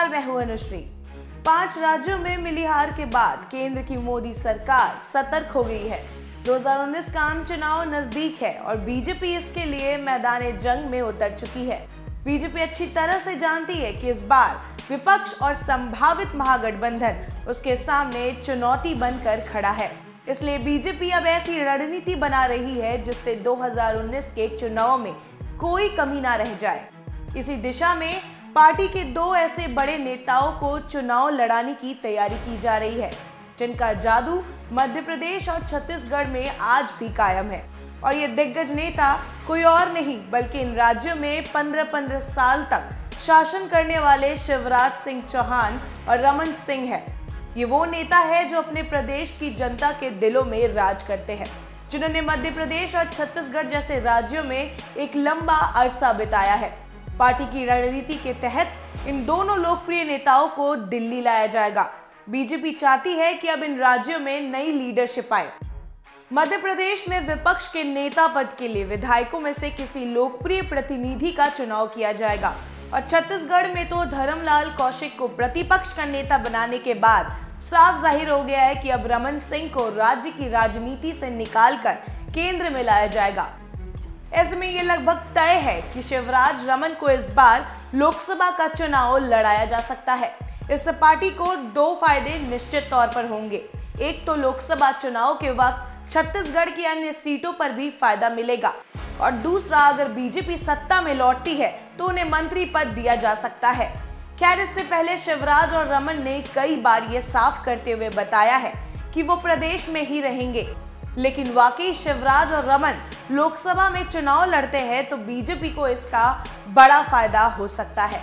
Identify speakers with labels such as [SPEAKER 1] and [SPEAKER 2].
[SPEAKER 1] नमस्कार, मैं हूं अनुश्री। 5 राज्यों में मिली हार के बाद केंद्र की मोदी सरकार सतर्क हो गई है। 2019 का आम चुनाव नजदीक है और बीजेपी इसके लिए मैदान जंग में उतर चुकी है। बीजेपी अच्छी तरह से जानती है कि इस बार विपक्ष और संभावित महागठबंधन उसके सामने चुनौती बनकर खड़ा है। इसलिए बीजेपी अब ऐसी रणनीति बना रही है जिससे 2019 के चुनाव में कोई कमी ना रह जाए। इसी दिशा में पार्टी के 2 ऐसे बड़े नेताओं को चुनाव लड़ाने की तैयारी की जा रही है, जिनका जादू मध्य प्रदेश और छत्तीसगढ़ में आज भी कायम है। और ये दिग्गज नेता कोई और नहीं बल्कि इन राज्यों में 15-15 साल तक शासन करने वाले शिवराज सिंह चौहान और रमन सिंह है। ये वो नेता है जो अपने प्रदेश की जनता के दिलों में राज करते हैं, जिन्होंने मध्य प्रदेश और छत्तीसगढ़ जैसे राज्यों में एक लंबा अरसा बिताया है। पार्टी की रणनीति के तहत इन दोनों लोकप्रिय नेताओं को दिल्ली लाया जाएगा। बीजेपी चाहती है कि अब इन राज्यों में नई लीडरशिप आए। मध्य प्रदेश में विपक्ष के नेता पद के लिए विधायकों में से किसी लोकप्रिय प्रतिनिधि का चुनाव किया जाएगा और छत्तीसगढ़ में तो धर्मलाल कौशिक को प्रतिपक्ष का नेता बनाने के बाद साफ जाहिर हो गया है कि अब रमन सिंह को राज्य की राजनीति से निकालकर केंद्र में लाया जाएगा। ऐसे में ये लगभग तय है कि शिवराज रमन को इस बार लोकसभा का चुनाव लड़ाया जा सकता है। इससे पार्टी को 2 फायदे निश्चित तौर पर होंगे। एक तो लोकसभा चुनाव के वक्त छत्तीसगढ़ की अन्य सीटों पर भी फायदा मिलेगा और दूसरा, अगर बीजेपी सत्ता में लौटती है तो उन्हें मंत्री पद दिया जा सकता है। खैर, इससे पहले शिवराज और रमन ने कई बार ये साफ करते हुए बताया है कि वो प्रदेश में ही रहेंगे, लेकिन वाकई शिवराज और रमन लोकसभा में चुनाव लड़ते हैं तो बीजेपी को इसका बड़ा फायदा हो सकता है।